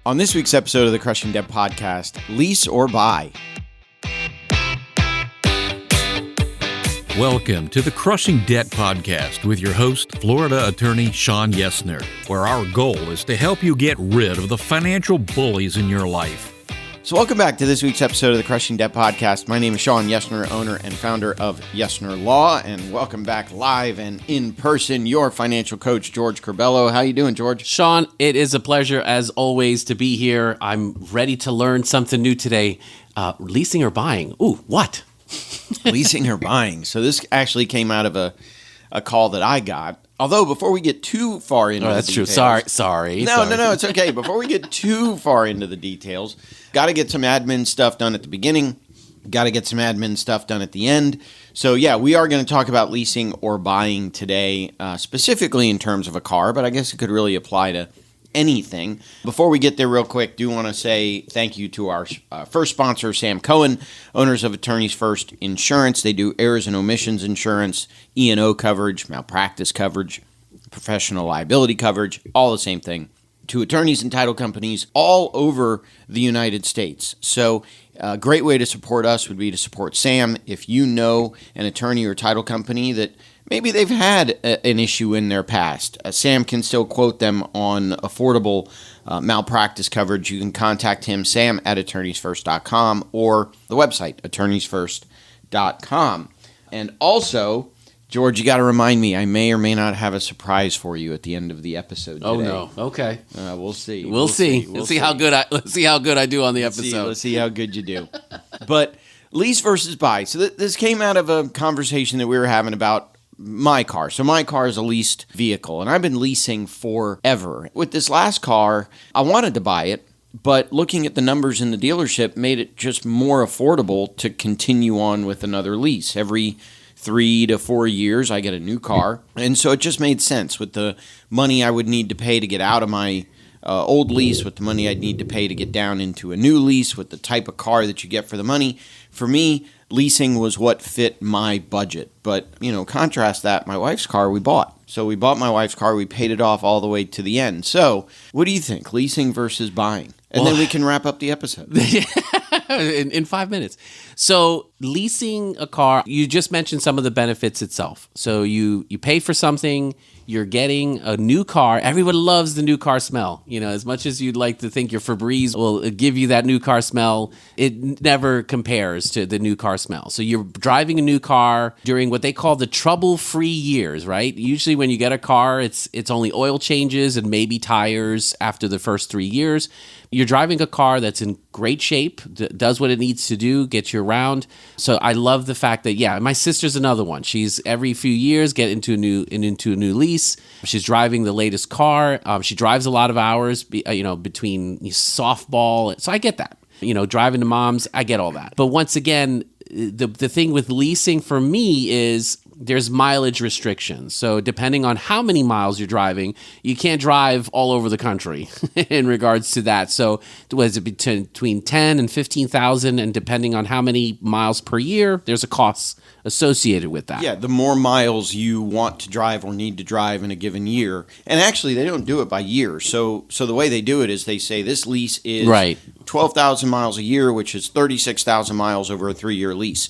On this week's episode of the Crushing Debt Podcast, Lease or Buy. Welcome to the Crushing Debt Podcast with your host, Florida attorney Shawn Yesner, where our goal is to help you get rid of the financial bullies in your life. So welcome back to this week's episode of the Crushing Debt Podcast. My name is Shawn Yesner, owner and founder of Yesner Law, and welcome back live and in person, your financial coach, George Corbello. How you doing, George? Shawn, it is a pleasure, as always, to be here. I'm ready to learn something new today. Leasing or buying? Ooh, what? Leasing or buying. So this actually came out of a call that I got. Although, before we get too far into the details... True. Sorry. No, it's okay. Before we get too far into the details, got to get some admin stuff done at the beginning, got to get some admin stuff done at the end. So, yeah, we are going to talk about leasing or buying today, specifically in terms of a car, but I guess it could really apply to anything. Before we get there real quick, do want to say thank you to our first sponsor, Sam Cohen, owners of Attorneys First Insurance. They do errors and omissions insurance, E&O coverage, malpractice coverage, professional liability coverage, all the same thing, to attorneys and title companies all over the United States. So a great way to support us would be to support Sam. If you know an attorney or title company that maybe they've had an issue in their past, Sam can still quote them on affordable malpractice coverage. You can contact him, Sam at attorneysfirst.com, or the website, attorneysfirst.com. And also, George, you got to remind me, I may or may not have a surprise for you at the end of the episode today. Oh, no. Okay. We'll see. We'll see. Let's see how good I do on the episode. Let's see how good you do. But lease versus buy. So this came out of a conversation that we were having about my car. So my car is a leased vehicle, and I've been leasing forever. With this last car, I wanted to buy it, but looking at the numbers in the dealership made it just more affordable to continue on with another lease. Every 3 to 4 years, I get a new car. And so it just made sense with the money I would need to pay to get out of my old lease, with the money I'd need to pay to get down into a new lease, with the type of car that you get for the money. For me, leasing was what fit my budget. But, contrast that, my wife's car we bought. So we bought my wife's car, we paid it off all the way to the end. So what do you think, leasing versus buying? And then we can wrap up the episode. in 5 minutes. So leasing a car, you just mentioned some of the benefits itself. So you pay for something, you're getting a new car. Everyone loves the new car smell. As much as you'd like to think your Febreze will give you that new car smell, it never compares to the new car smell. So you're driving a new car during what they call the trouble-free years, right? Usually when you get a car, it's only oil changes and maybe tires after the first 3 years. You're driving a car that's in great shape, does what it needs to do, gets you around. So I love the fact that, my sister's another one. She's every few years get into a new lease. She's driving the latest car. She drives a lot of hours, between softball. So I get that. Driving to mom's, I get all that. But once again, the thing with leasing for me is there's mileage restrictions. So depending on how many miles you're driving, you can't drive all over the country in regards to that. So was it between 10 and 15,000, and depending on how many miles per year, there's a cost associated with that. Yeah, the more miles you want to drive or need to drive in a given year. And actually, they don't do it by year. So the way they do it is they say this lease is 12,000 miles a year, which is 36,000 miles over a 3-year lease.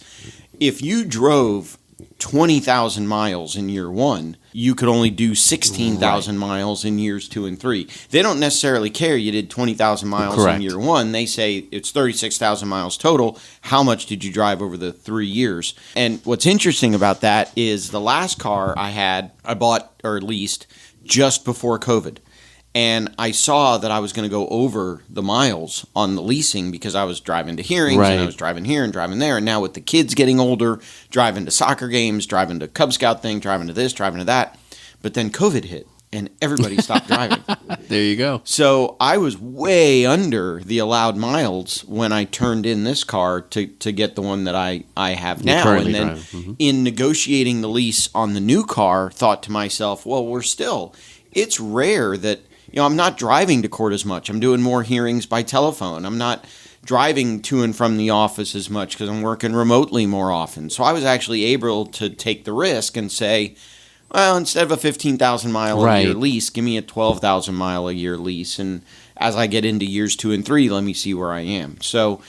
If you drove 20,000 miles in year 1, you could only do 16,000 miles in years 2 and 3. They don't necessarily care you did 20,000 miles in year 1. They say it's 36,000 miles total. How much did you drive over the 3 years? And what's interesting about that is the last car I bought or leased just before COVID. And I saw that I was going to go over the miles on the leasing because I was driving to hearings and I was driving here and driving there. And now with the kids getting older, driving to soccer games, driving to Cub Scout thing, driving to this, driving to that. But then COVID hit and everybody stopped driving. There you go. So I was way under the allowed miles when I turned in this car to get the one that I have now. And then in negotiating the lease on the new car, thought to myself, well, it's rare that I'm not driving to court as much. I'm doing more hearings by telephone. I'm not driving to and from the office as much because I'm working remotely more often. So I was actually able to take the risk and say, well, instead of a 15,000 mile a Right. year lease, give me a 12,000 mile a year lease. And as I get into years 2 and 3, let me see where I am. So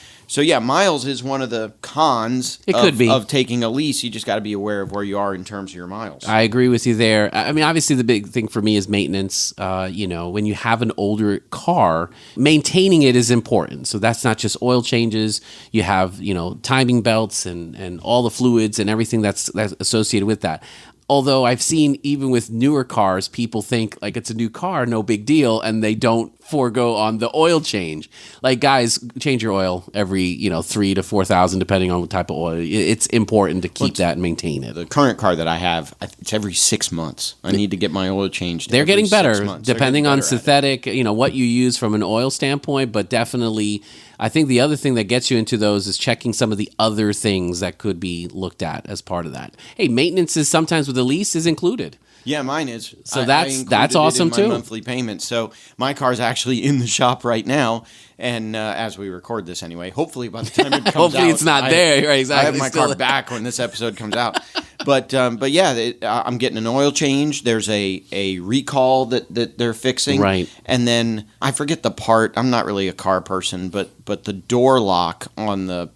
yeah, miles is one of the cons It could be. of taking a lease. You just got to be aware of where you are in terms of your miles. I agree with you there. I mean, obviously, the big thing for me is maintenance. When you have an older car, maintaining it is important. So that's not just oil changes. You have, timing belts and all the fluids and everything that's associated with that. Although I've seen even with newer cars, people think like it's a new car, no big deal, and they don't forego on the oil change. Like, guys, change your oil every 3,000 to 4,000 depending on what type of oil. It's important to keep that and maintain it. The current car that I have, it's every 6 months. I need to get my oil changed. They're every getting 6 better months. They're depending getting on better at it. synthetic, what you use from an oil standpoint, but definitely I think the other thing that gets you into those is checking some of the other things that could be looked at as part of that. Hey, maintenance is sometimes with a lease is included. Yeah, mine is. So I that's included awesome it in my too. monthly payment. So my car's actually in the shop right now, and as we record this anyway, hopefully by the time it comes Hopefully out, it's not there. Right, exactly. I have my Still- car back when this episode comes out. But yeah, I'm getting an oil change. There's a recall that they're fixing. Right. And then I forget the part. I'm not really a car person, but the door lock on the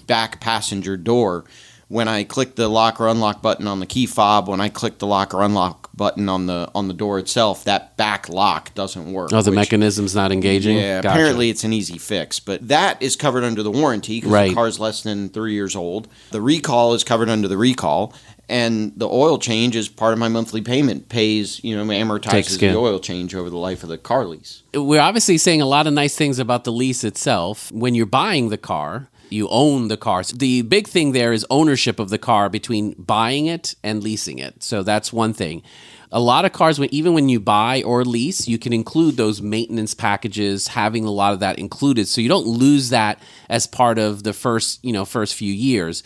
back passenger door, when I click the lock or unlock button on the key fob, when I click the lock or unlock button on the door itself, that back lock doesn't work. Oh, the which- mechanism's not engaging? Yeah, Gotcha. apparently it's an easy fix, but that is covered under the warranty because Right. the car's less than 3 years old. The recall is covered under the recall, and the oil change is part of my monthly payment. Pays, Takes amortizes care. the oil change over the life of the car lease. We're obviously saying a lot of nice things about the lease itself. When you're buying the car, you own the car. So the big thing there is ownership of the car between buying it and leasing it. So that's one thing. A lot of cars, even when you buy or lease, you can include those maintenance packages, having a lot of that included, so you don't lose that as part of the first few years.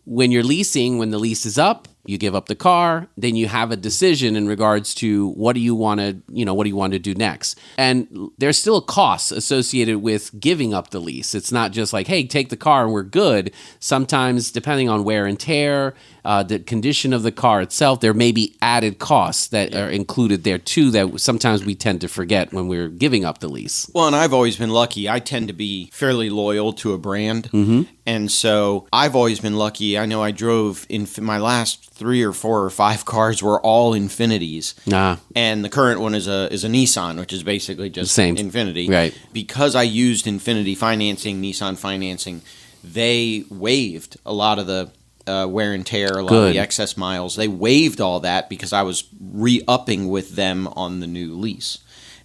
When you're leasing, when the lease is up, you give up the car, then you have a decision in regards to what do you want to do next. And there's still costs associated with giving up the lease. It's not just like, hey, take the car and we're good. Sometimes, depending on wear and tear, the condition of the car itself, there may be added costs that are included there too that sometimes we tend to forget when we're giving up the lease. Well, and I've always been lucky. I tend to be fairly loyal to a brand. Mm-hmm. And so I've always been lucky. I know I drove in my last 3 or 4 or 5 cars were all Infinities. Nah. And the current one is a Nissan, which is basically just Same. Infinity. Right. Because I used Infinity financing, Nissan financing, they waived a lot of the wear and tear, a lot of Good. the excess miles. They waived all that because I was re-upping with them on the new lease.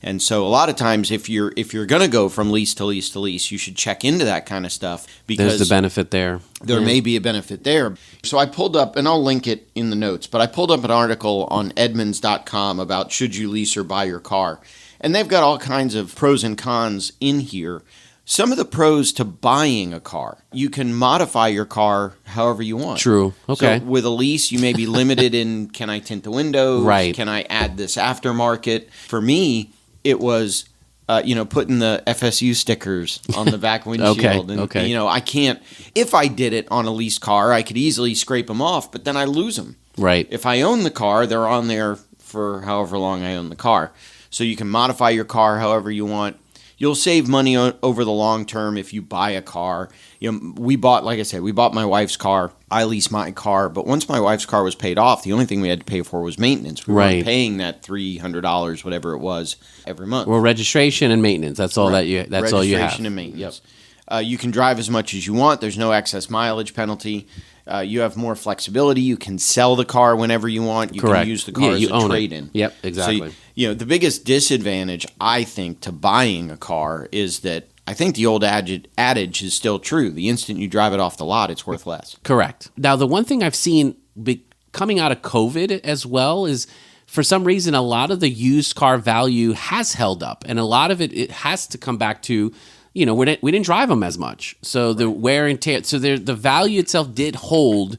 And so a lot of times if you're going to go from lease to lease to lease, you should check into that kind of stuff because There's the benefit there. there may be a benefit there. So I pulled up, and I'll link it in the notes, but I pulled up an article on Edmunds.com about should you lease or buy your car. And they've got all kinds of pros and cons in here. Some of the pros to buying a car, you can modify your car however you want. True. Okay. So with a lease, you may be limited in, can I tint the windows? Right. Can I add this aftermarket? For me, it was, putting the FSU stickers on the back windshield. Okay. And, I can't, if I did it on a leased car, I could easily scrape them off, but then I lose them. Right. If I own the car, they're on there for however long I own the car. So you can modify your car however you want. You'll save money over the long term if you buy a car. We bought my wife's car. I leased my car, but once my wife's car was paid off, the only thing we had to pay for was maintenance. We weren't paying that $300, whatever it was, every month. Well, registration and maintenance. That's all all you have. Registration and maintenance. You can drive as much as you want. There's no excess mileage penalty. You have more flexibility. You can sell the car whenever you want. You Correct. can use the car as you a own trade-in. It. Yep, exactly. So, the biggest disadvantage, I think, to buying a car is that I think the old adage is still true. The instant you drive it off the lot, it's worth less. Correct. Now, the one thing I've seen coming out of COVID as well is, for some reason, a lot of the used car value has held up, and a lot of it has to come back to, we didn't drive them as much, so the wear and tear. So the value itself did hold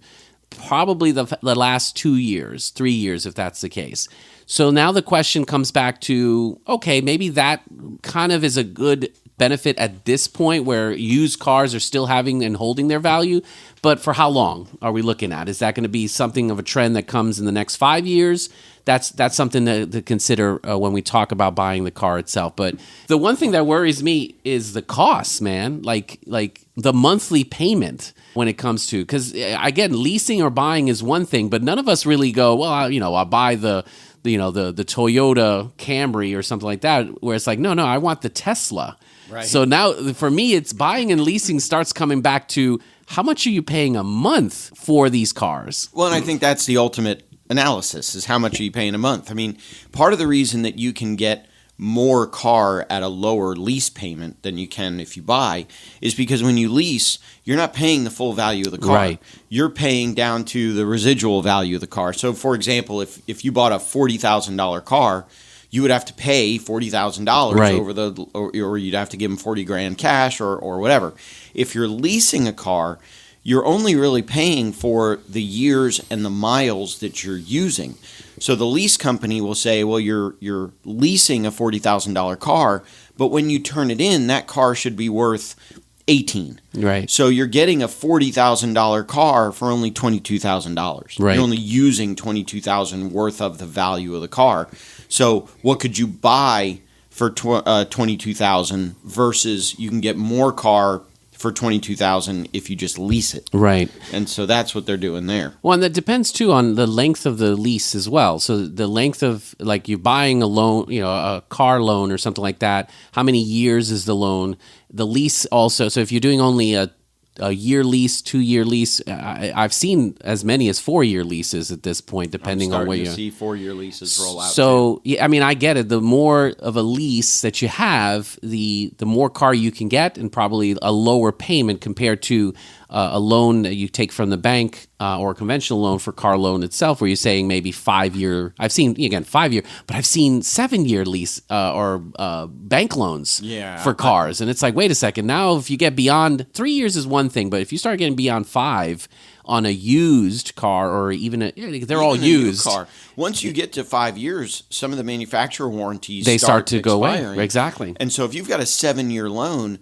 probably the last 2 years, 3 years, if that's the case. So now the question comes back to, okay, maybe that kind of is a good benefit at this point where used cars are still having and holding their value. But for how long are we looking at? Is that going to be something of a trend that comes in the next 5 years? That's something to consider when we talk about buying the car itself. But the one thing that worries me is the costs, man. Like the monthly payment when it comes to, because again, leasing or buying is one thing, but none of us really go, well, I'll buy the Toyota Camry or something like that, where it's like, no, I want the Tesla. Right. So now for me, it's buying and leasing starts coming back to how much are you paying a month for these cars? Well, and I think that's the ultimate analysis is how much are you paying a month. I mean, part of the reason that you can get more car at a lower lease payment than you can if you buy is because when you lease, you're not paying the full value of the car. Right. You're paying down to the residual value of the car. So, for example, if you bought a $40,000 car, you would have to pay $40,000 Right. or you'd have to give them $40,000 cash or whatever. If you're leasing a car, you're only really paying for the years and the miles that you're using. So the lease company will say, well, you're leasing a $40,000 car, but when you turn it in, that car should be worth $18,000. Right. So you're getting a $40,000 car for only $22,000. Right. You're only using $22,000 worth of the value of the car. So what could you buy for $22,000 versus you can get more car for $22,000 if you just lease it. Right. And so that's what they're doing there. Well, and that depends too on the length of the lease as well. So the length of, like, you buying a loan, a car loan or something like that. How many years is the loan? The lease also. So if you're doing only a year lease, 2-year lease, I've seen as many as 4-year leases at this point, depending on where you you see 4-year leases roll out. So yeah, I mean, I get it. The more of a lease that you have, the more car you can get, and probably a lower payment compared to a loan that you take from the bank or a conventional loan for car loan itself, where you're saying maybe 5-year. I've seen, again, 5-year, but I've seen 7-year lease or bank loans for cars. And it's like, wait a second. Now, if you get beyond 3 years is one thing, but if you start getting beyond 5 on a used car or even they're all used. New car. Once you get to 5 years, some of the manufacturer warranties they start to go expiring. away. Exactly. And so if you've got a 7-year loan,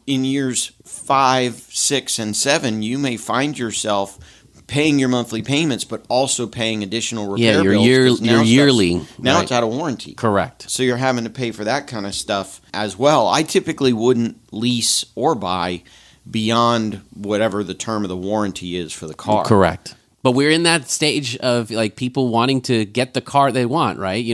in years 5, 6, and 7, you may find yourself paying your monthly payments, but also paying additional repair bills. Your yearly. Now right. it's out of warranty. Correct. So you're having to pay for that kind of stuff as well. I typically wouldn't lease or buy beyond whatever the term of the warranty is for the car. Correct. But we're in that stage of like people wanting to get the car they want, right?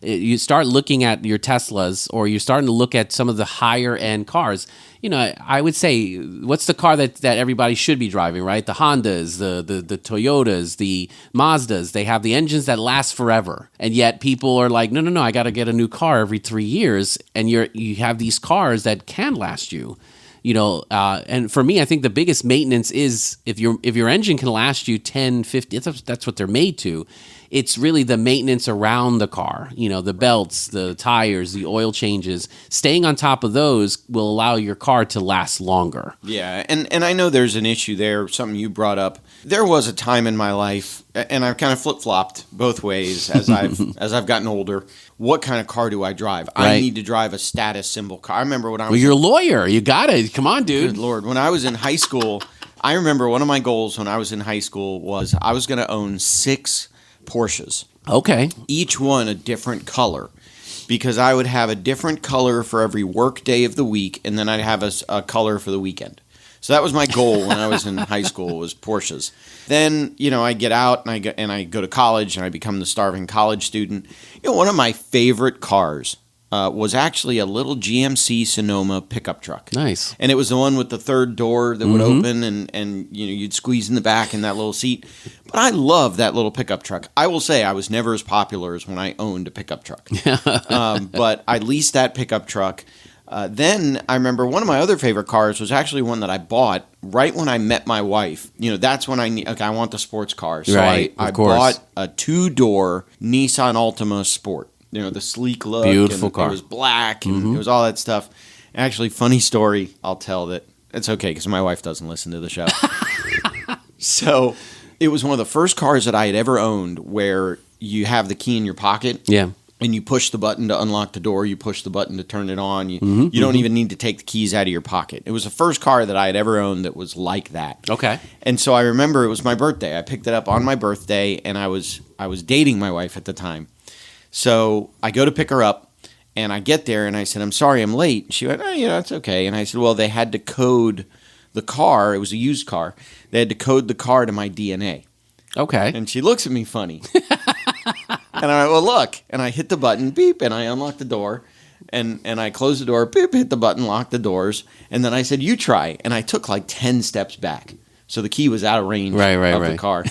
You start looking at your Teslas, or you're starting to look at some of the higher end cars. I would say, what's the car that everybody should be driving, right? The Hondas, the Toyotas, the Mazdas. They have the engines that last forever, and yet people are like, no, I got to get a new car every 3 years, and you have these cars that can last you. And for me, I think the biggest maintenance is if your engine can last you 10, 50, that's what they're made to. It's really the maintenance around the car, the belts, the tires, the oil changes. Staying on top of those will allow your car to last longer. Yeah, and I know there's an issue there, something you brought up. There was a time in my life, and I've kind of flip-flopped both ways as I've gotten older. What kind of car do I drive? Right. I need to drive a status symbol car. I remember when I was... Well, you're a lawyer. You got it. Come on, dude. Good Lord. When I was in high school, I remember one of my goals when I was in high school was I was going to own 6 Porsches. Okay. Each one a different color, because I would have a different color for every work day of the week, and then I'd have a color for the weekend. So that was my goal when I was in high school, was Porsches. Then, I get out and I go to college and I become the starving college student. One of my favorite cars was actually a little GMC Sonoma pickup truck. Nice. And it was the one with the third door that would open and you'd squeeze in the back in that little seat. But I love that little pickup truck. I will say I was never as popular as when I owned a pickup truck. But I leased that pickup truck. Then I remember one of my other favorite cars was actually one that I bought right when I met my wife. That's when I want the sports car. So right, I bought a 2-door Nissan Altima Sport. The sleek look. Beautiful and car. It was black and it was all that stuff. Actually, funny story, I'll tell that. It's okay because my wife doesn't listen to the show. So it was one of the first cars that I had ever owned where you have the key in your pocket. Yeah. and you push the button to unlock the door. You push the button to turn it on. You don't even need to take the keys out of your pocket. It was the first car that I had ever owned that was like that. Okay. And so I remember it was my birthday. I picked it up on my birthday, and I was dating my wife at the time. So I go to pick her up, and I get there, and I said, "I'm sorry, I'm late." She went, "Oh, it's okay." And I said, "Well, they had to code the car. It was a used car. They had to code the car to my DNA." Okay. And she looks at me funny. And I went, "Well, look." And I hit the button, beep, and I unlocked the door. And I closed the door, beep, hit the button, locked the doors. And then I said, "You try." And I took like 10 steps back. So the key was out of range of the car.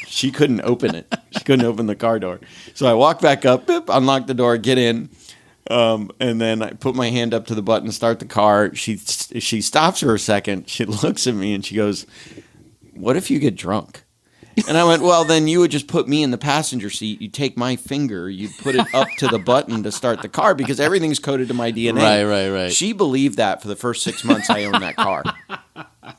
She couldn't open it. She couldn't open the car door. So I walked back up, beep, unlocked the door, get in. And then I put my hand up to the button, start the car. She stops for a second. She looks at me and she goes, "What if you get drunk?" And I went, "Well, then you would just put me in the passenger seat. You take my finger, you put it up to the button to start the car because everything's coded to my DNA." Right. She believed that for the first 6 months I owned that car.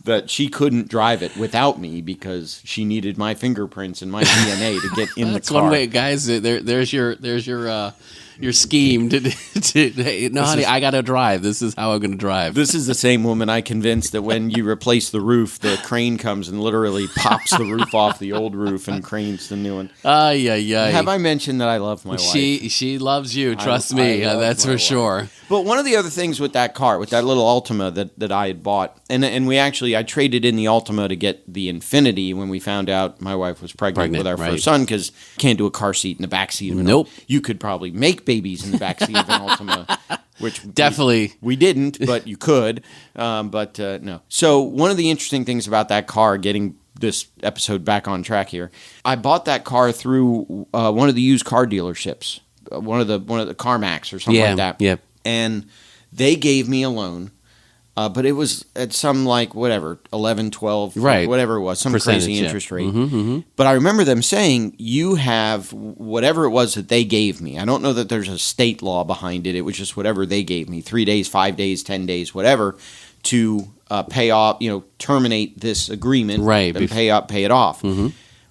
That she couldn't drive it without me because she needed my fingerprints and my DNA to get in the car. That's one way, guys. There's your scheme to hey, no, honey, I got to drive. This is how I'm going to drive. This is the same woman I convinced that when you replace the roof, the crane comes and literally pops the roof off the old roof and cranes the new one. Have I mentioned that I love my wife? She loves you. Trust me. That's for sure. But one of the other things with that car, with that little Altima that I had bought, and I traded in the Altima to get the Infinity when we found out my wife was pregnant with our first son, because you can't do a car seat in the back seat of an Nope. You could probably make babies in the back seat of an Altima, which definitely we didn't, but you could. No. So one of the interesting things about that car, getting this episode back on track here, I bought that car through one of the used car dealerships, one of the CarMax or something like that. Yeah. And they gave me a loan, but it was at some 11, 12, whatever it was, some crazy interest rate. But I remember them saying, you have whatever it was that they gave me. I don't know that there's a state law behind it. It was just whatever they gave me, 3 days, 5 days, 10 days, whatever, to pay off, terminate this agreement and pay it off.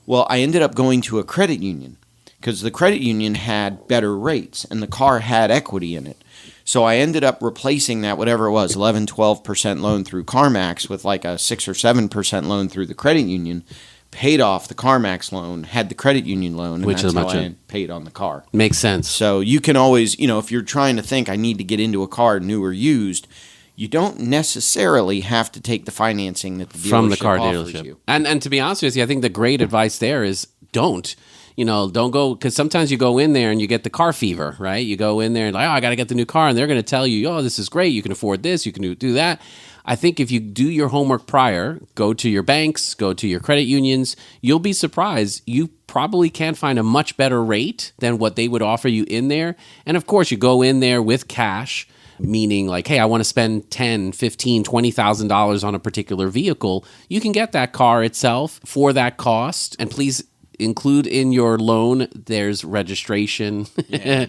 Well, I ended up going to a credit union because the credit union had better rates and the car had equity in it. So I ended up replacing that, whatever it was, 11, 12% loan through CarMax with like a 6 or 7% loan through the credit union, paid off the CarMax loan, had the credit union loan, and which that's is how I paid on the car. Makes sense. So you can always, if you're trying to think, I need to get into a car, new or used, you don't necessarily have to take the financing that the dealership from the car offers dealership. you. And to be honest with you, I think the great advice there is don't. Don't go, because sometimes you go in there and you get the car fever, right? You go in there and I got to get the new car, and they're going to tell you, oh, this is great, you can afford this, you can do that. I think if you do your homework prior, go to your banks, go to your credit unions, you'll be surprised. You probably can find a much better rate than what they would offer you in there. And of course, you go in there with cash, meaning like, hey, I want to spend $10,000, $15,000, $20,000 on a particular vehicle. You can get that car itself for that cost, and please include in your loan, there's registration,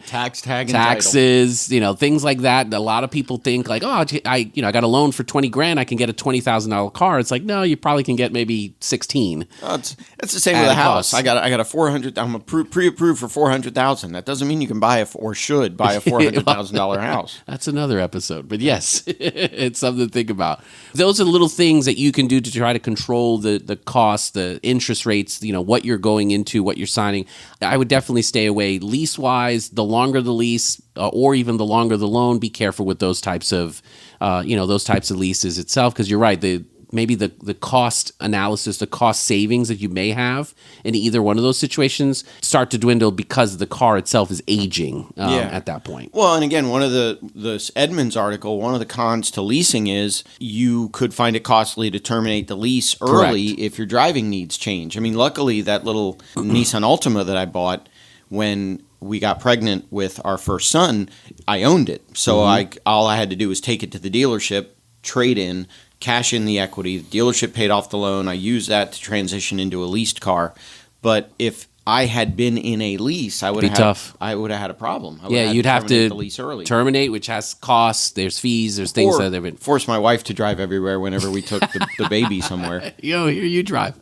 tax tag, and taxes, things like that. A lot of people think like, oh, I got a loan for $20,000, I can get a $20,000 car. It's like, no, you probably can get maybe 16. It's the same with a house. I got a 400. I'm pre-approved for 400,000. That doesn't mean you can buy should buy a $400,000 house. That's another episode, but yes, it's something to think about. Those are little things that you can do to try to control the cost, the interest rates. What you're going into, what you're signing. I would definitely stay away lease-wise. The longer the lease, or even the longer the loan, be careful with those types of, leases itself. Because you're right, maybe the cost analysis, the cost savings that you may have in either one of those situations start to dwindle because the car itself is aging at that point. Well, and again, one of the Edmunds article, one of the cons to leasing is you could find it costly to terminate the lease early if your driving needs change. I mean, luckily, that little Nissan Altima that I bought when we got pregnant with our first son, I owned it. So all I had to do was take it to the dealership, trade in, cash in the equity. The dealership paid off the loan. I used that to transition into a leased car. But if I had been in a lease, I would have had a problem. You'd have to the lease early. Terminate, which has costs. There's fees. There's things that they've been force my wife to drive everywhere whenever we took the baby somewhere. Here you drive.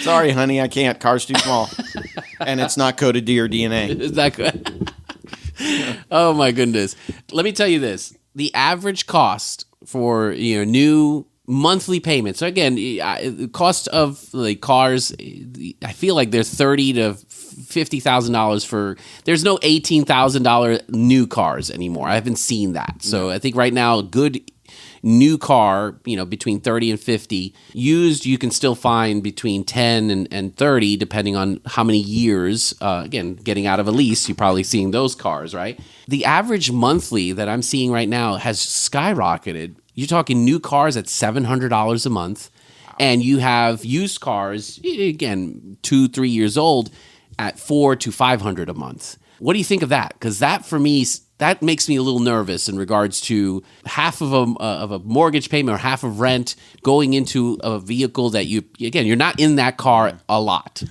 Sorry, honey, I can't. Car's too small. And it's not coded to your DNA. Is that good? Oh my goodness. Let me tell you this. The average cost for new monthly payments. So again, the cost of like cars, I feel like there's $30,000 to $50,000 for. There's no $18,000 new cars anymore. I haven't seen that. So I think right now, a good new car, between 30 and 50. Used, you can still find between 10 and 30, depending on how many years. Again, getting out of a lease, you're probably seeing those cars, right? The average monthly that I'm seeing right now has skyrocketed. You're talking new cars at $700 a month, and you have used cars, again, 2-3 years old, at $400 to $500 a month. What do you think of that? Because that, for me, that makes me a little nervous in regards to half of a mortgage payment or half of rent going into a vehicle that you're not in that car a lot.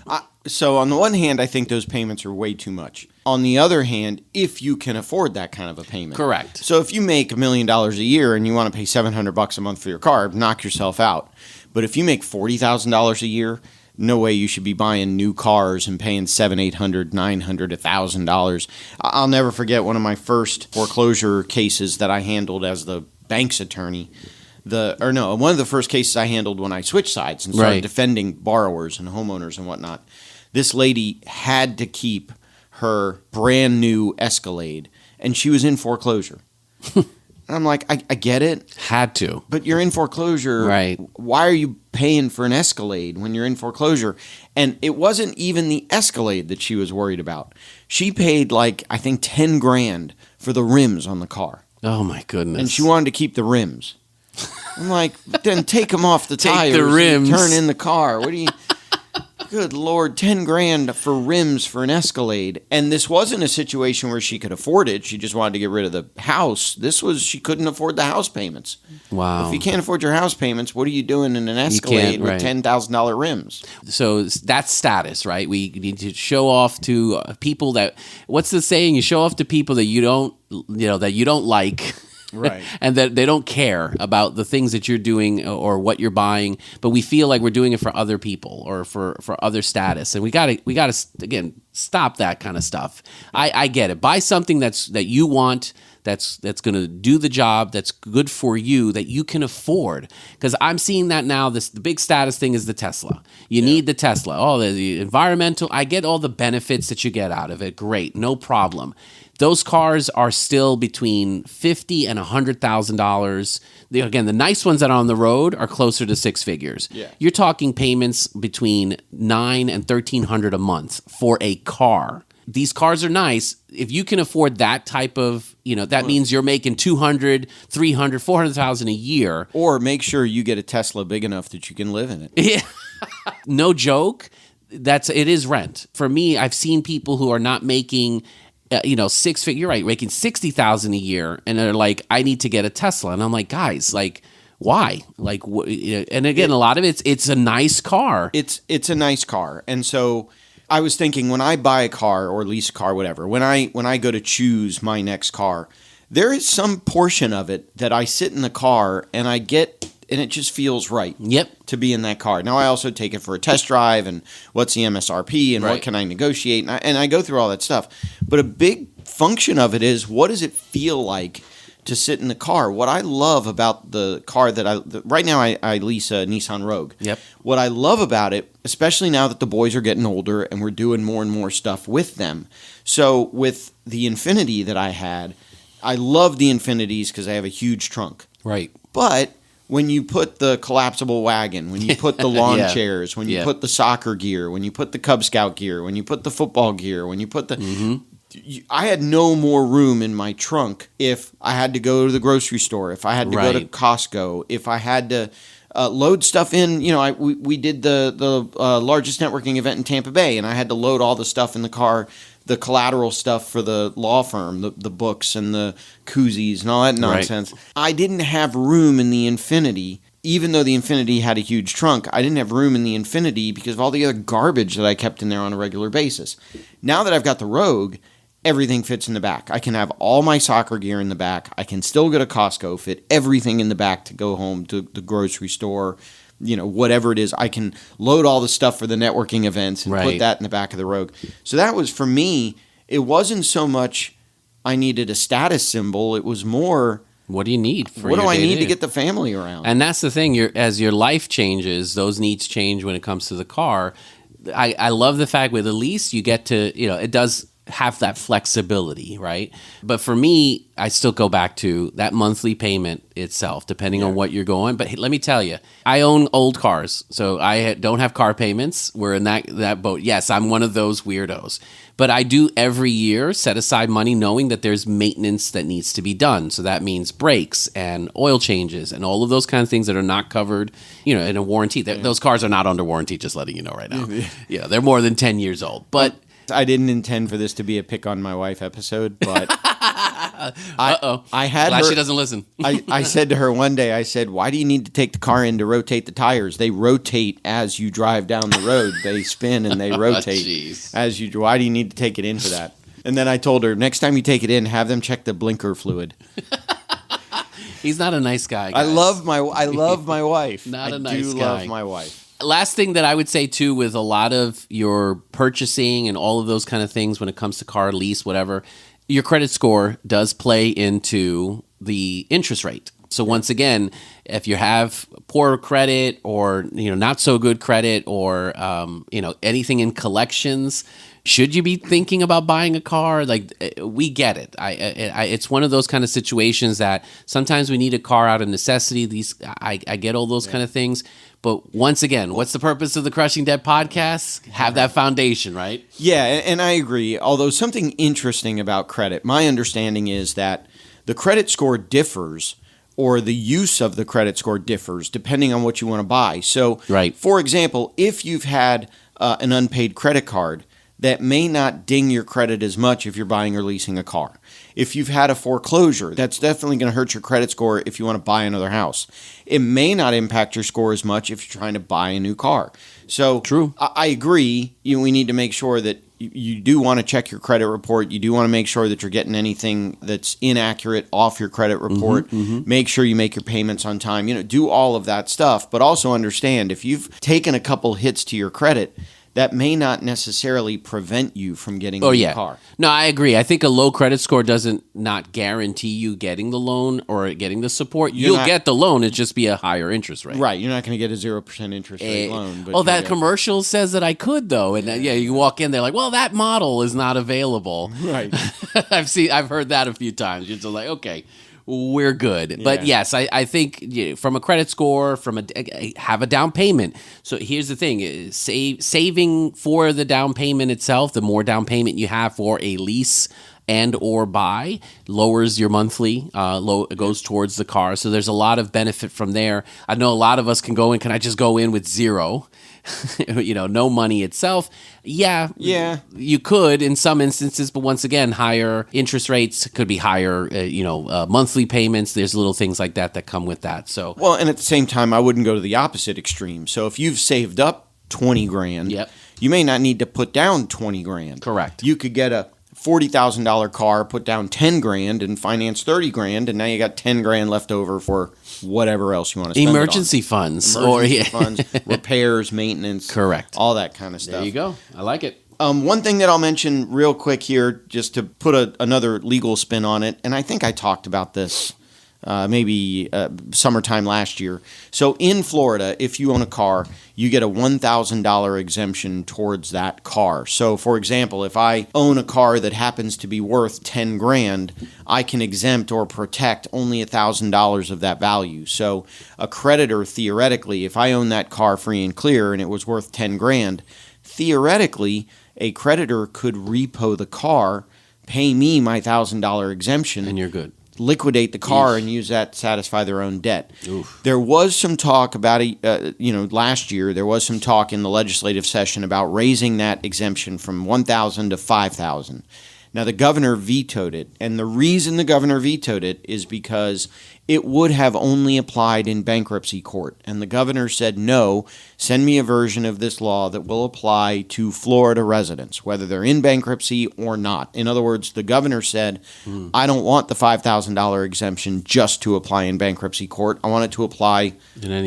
So on the one hand, I think those payments are way too much. On the other hand, if you can afford that kind of a payment. Correct. So if you make $1 million a year and you want to pay $700 a month for your car, knock yourself out. But if you make $40,000 a year, no way you should be buying new cars and paying $700, $800, $900, $1,000. I'll never forget one of my first foreclosure cases that I handled as the bank's attorney. One of the first cases I handled when I switched sides and started defending borrowers and homeowners and whatnot. This lady had to keep her brand new Escalade, and she was in foreclosure. And I'm like, I get it. Had to. But you're in foreclosure. Right. Why are you paying for an Escalade when you're in foreclosure? And it wasn't even the Escalade that she was worried about. She paid I think $10,000 for the rims on the car. Oh my goodness. And she wanted to keep the rims. I'm like, then take them off the tires. Take the rims. And turn in the car. What do you... Good Lord, $10,000 for rims for an Escalade. And this wasn't a situation where she could afford it. She just wanted to get rid of the house. This was, she couldn't afford the house payments. Wow. If you can't afford your house payments, what are you doing in an Escalade with $10,000 rims? So that's status, right? We need to show off to people that, what's the saying? You show off to people that you don't like. Right. And that they don't care about the things that you're doing or what you're buying, but we feel like we're doing it for other people or for other status. And we gotta again stop that kind of stuff. I get it. Buy something that you want, that's gonna do the job, that's good for you, that you can afford. Because I'm seeing that now. The big status thing is the Tesla. You need the Tesla. Oh, the environmental. I get all the benefits that you get out of it. Great, no problem. Those cars are still between $50,000 and $100,000. Again, the nice ones that are on the road are closer to six figures. Yeah. You're talking payments between $900 and $1,300 a month for a car. These cars are nice. If you can afford that type of, that means you're making $200,000, $300,000, $400,000 a year. Or make sure you get a Tesla big enough that you can live in it. Yeah. No joke. It is rent. For me, I've seen people who are not making 6 figure, right, making $60,000 a year, and they're like, I need to get a Tesla. And I'm like, guys, why? And again, a lot of it's a nice car. It's a nice car. And so I was thinking, when I buy a car or lease a car, whatever, when I go to choose my next car, there is some portion of it that I sit in the car and I get, and it just feels right. Yep. To be in that car. Now, I also take it for a test drive, and what's the MSRP, and Right. what can I negotiate, and I go through all that stuff. But a big function of it is, what does it feel like to sit in the car? What I love about the car that right now I lease a Nissan Rogue. Yep. What I love about it, especially now that the boys are getting older and we're doing more and more stuff with them. So with the Infiniti that I had, I love the Infinitis because I have a huge trunk. Right. But when you put the collapsible wagon, when you put the lawn Yeah. chairs, when you Yeah. put the soccer gear, when you put the Cub Scout gear, when you put the football gear, when you put the... I had no more room in my trunk if I had to go to the grocery store, if I had to go to Right. Costco, if I had to load stuff in. We did the largest networking event in Tampa Bay, and I had to load all the stuff in the car, the collateral stuff for the law firm, the books and the koozies and all that nonsense. Right. I didn't have room in the Infiniti. Even though the Infiniti had a huge trunk, I didn't have room in the Infiniti because of all the other garbage that I kept in there on a regular basis. Now that I've got the Rogue, everything fits in the back. I can have all my soccer gear in the back. I can still go to Costco, fit everything in the back to go home to the grocery store, whatever it is. I can load all the stuff for the networking events and put that in the back of the Rogue. So that was, for me, it wasn't so much I needed a status symbol. It was more, what do you need for what your do I need day-to-day? to get the family around? And that's the thing. As your life changes, those needs change when it comes to the car. I love the fact with a lease, you get to, it does have that flexibility, right? But for me, I still go back to that monthly payment itself, depending on what you're going. But let me tell you, I own old cars, so I don't have car payments. We're in that boat. Yes, I'm one of those weirdos. But I do every year set aside money knowing that there's maintenance that needs to be done. So that means brakes and oil changes and all of those kind of things that are not covered, in a warranty. Those cars are not under warranty, just letting you know right now. They're more than 10 years old. But I didn't intend for this to be a pick on my wife episode, but I had glad her, she doesn't listen. I said to her one day, I said, why do you need to take the car in to rotate the tires? They rotate as you drive down the road. They spin and they rotate as you. Why do you need to take it in for that? And then I told her, next time you take it in, have them check the blinker fluid. He's not a nice guy, guys. I love my wife. Not a I nice do guy. love my wife. Last thing that I would say too, with a lot of your purchasing and all of those kind of things when it comes to car, lease, whatever, your credit score does play into the interest rate. So once again, if you have poor credit or not so good credit or anything in collections, should you be thinking about buying a car? Like, we get it. It's one of those kind of situations that sometimes we need a car out of necessity. I get all those kind of things. But once again, what's the purpose of the Crushing Debt podcast? Have that foundation, right? Yeah, and I agree. Although something interesting about credit, my understanding is that the credit score differs, or the use of the credit score differs, depending on what you want to buy. So, for example, if you've had an unpaid credit card, that may not ding your credit as much if you're buying or leasing a car. If you've had a foreclosure, that's definitely going to hurt your credit score if you want to buy another house. It may not impact your score as much if you're trying to buy a new car. So true. I agree. We need to make sure that you do want to check your credit report. You do want to make sure that you're getting anything that's inaccurate off your credit report. Make sure you make your payments on time. Do all of that stuff. But also understand, if you've taken a couple hits to your credit, that may not necessarily prevent you from getting a new car. No, I agree. I think a low credit score doesn't not guarantee you getting the loan or getting the support. You'll get the loan. It'll just be a higher interest rate. Right. You're not going to get a 0% interest rate loan. But that commercial says that I could, though. And you walk in, they're like, well, that model is not available. Right. I've heard that a few times. You're just like, okay, we're good. Yeah. But yes, I think from a credit score, have a down payment. So here's the thing, saving for the down payment itself, the more down payment you have for a lease and or buy, lowers your monthly, goes towards the car. So there's a lot of benefit from there. I know a lot of us can go in, can I just go in with zero? No money itself. Yeah, you could in some instances, but once again, higher interest rates could be higher, monthly payments. There's little things like that come with that. So, well, and at the same time, I wouldn't go to the opposite extreme. So if you've saved up 20 grand, you may not need to put down 20 grand. Correct. You could get a $40,000 car, put down 10 grand and finance 30 grand, and now you got 10 grand left over for whatever else you want to spend emergency funds, funds, repairs, maintenance, correct, all that kind of stuff. There you go. I like it. One thing that I'll mention real quick here, just to put another legal spin on it, and I think I talked about this maybe summertime last year. So in Florida, if you own a car, you get a $1,000 exemption towards that car. So for example, if I own a car that happens to be worth 10 grand, I can exempt or protect only $1,000 of that value. So a creditor, theoretically, if I own that car free and clear and it was worth 10 grand, theoretically, a creditor could repo the car, pay me my $1,000 exemption, and you're good. Liquidate the car and use that to satisfy their own debt. Oof. There was some talk about last year. There was some talk in the legislative session about raising that exemption from $1,000 to $5,000. Now, the governor vetoed it, and the reason the governor vetoed it is because it would have only applied in bankruptcy court. And the governor said, no, send me a version of this law that will apply to Florida residents, whether they're in bankruptcy or not. In other words, the governor said, I don't want the $5,000 exemption just to apply in bankruptcy court. I want it to apply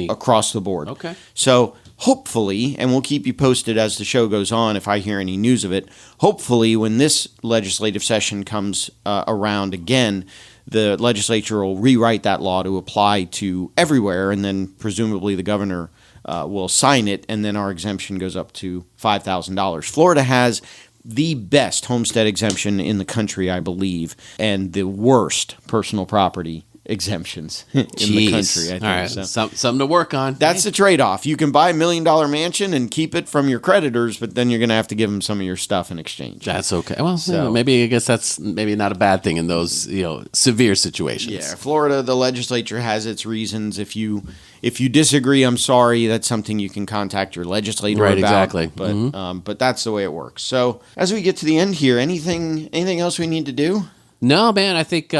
across the board. Okay. So hopefully, and we'll keep you posted as the show goes on if I hear any news of it, hopefully when this legislative session comes around again, the legislature will rewrite that law to apply to everywhere, and then presumably the governor will sign it, and then our exemption goes up to $5,000. Florida has the best homestead exemption in the country, I believe, and the worst personal property exemptions in the country, I think. All right. So Something to work on. that's the trade-off. You can buy $1 million mansion and keep it from your creditors, but then you're going to have to give them some of your stuff in exchange. That's okay. Well, maybe I guess that's maybe not a bad thing in those severe situations. Yeah, Florida, the legislature has its reasons. If you disagree, I'm sorry. That's something you can contact your legislator Right, about. exactly. But that's the way it works. So as we get to the end here, anything else we need to do? No, man. I think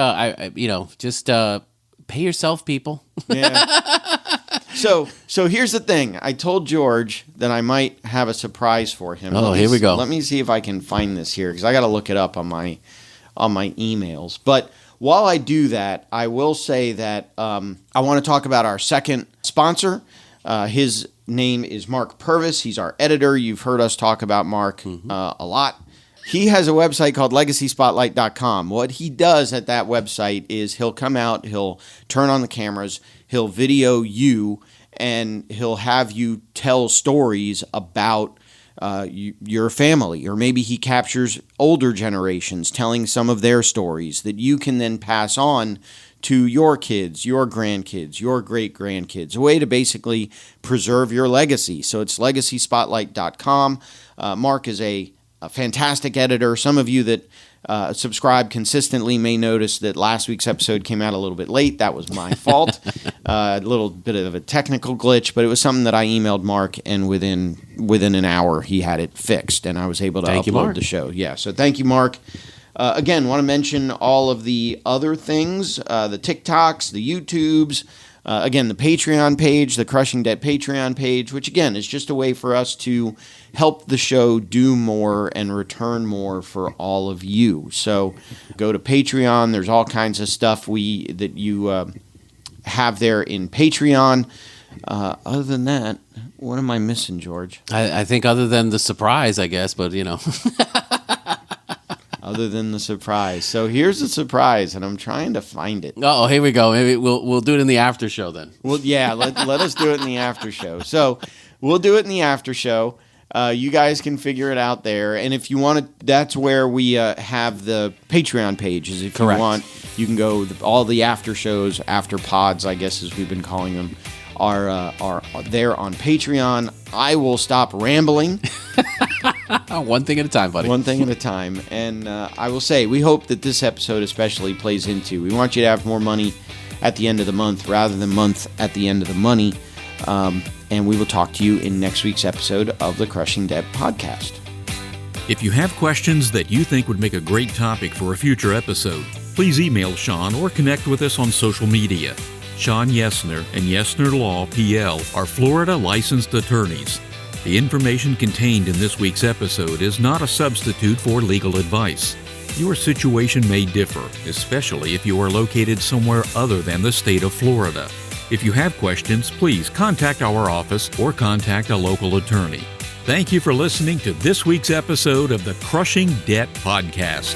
just pay yourself, people. Yeah. So here's the thing. I told George that I might have a surprise for him. Oh, here we go. Let me see if I can find this here because I got to look it up on my emails. But while I do that, I will say that I want to talk about our second sponsor. His name is Mark Purvis. He's our editor. You've heard us talk about Mark a lot. He has a website called legacyspotlight.com. What he does at that website is he'll come out, he'll turn on the cameras, he'll video you, and he'll have you tell stories about your family. Or maybe he captures older generations telling some of their stories that you can then pass on to your kids, your grandkids, your great-grandkids, a way to basically preserve your legacy. So it's legacyspotlight.com. Mark is a fantastic editor. Some of you that subscribe consistently may notice that last week's episode came out a little bit late. That was my fault. A little bit of a technical glitch, but it was something that I emailed Mark, and within an hour he had it fixed, and I was able to upload the show. Yeah, so thank you, Mark. Again, want to mention all of the other things, the TikToks, the YouTubes, again, the Patreon page, the Crushing Debt Patreon page, which again is just a way for us to help the show do more and return more for all of you. So go to Patreon. There's all kinds of stuff that you have there in Patreon. Other than that, what am I missing, George? I think other than the surprise, I guess, but Other than the surprise. So here's the surprise, and I'm trying to find it. Oh, here we go. Maybe we'll do it in the after show then. Well, yeah, let us do it in the after show. So we'll do it in the after show. You guys can figure it out there. And if you want to, that's where we have the Patreon pages. If Correct. you want, you can go, all the after shows, after pods, I guess as we've been calling them, are there on Patreon. I will stop rambling. One thing at a time, buddy. One thing at a time. And I will say, we hope that this episode especially plays into, we want you to have more money at the end of the month rather than month at the end of the money. And we will talk to you in next week's episode of the Crushing Debt Podcast. If you have questions that you think would make a great topic for a future episode, please email Shawn or connect with us on social media. Shawn Yesner and Yesner Law, PL, are Florida licensed attorneys. The information contained in this week's episode is not a substitute for legal advice. Your situation may differ, especially if you are located somewhere other than the state of Florida. If you have questions, please contact our office or contact a local attorney. Thank you for listening to this week's episode of the Crushing Debt Podcast.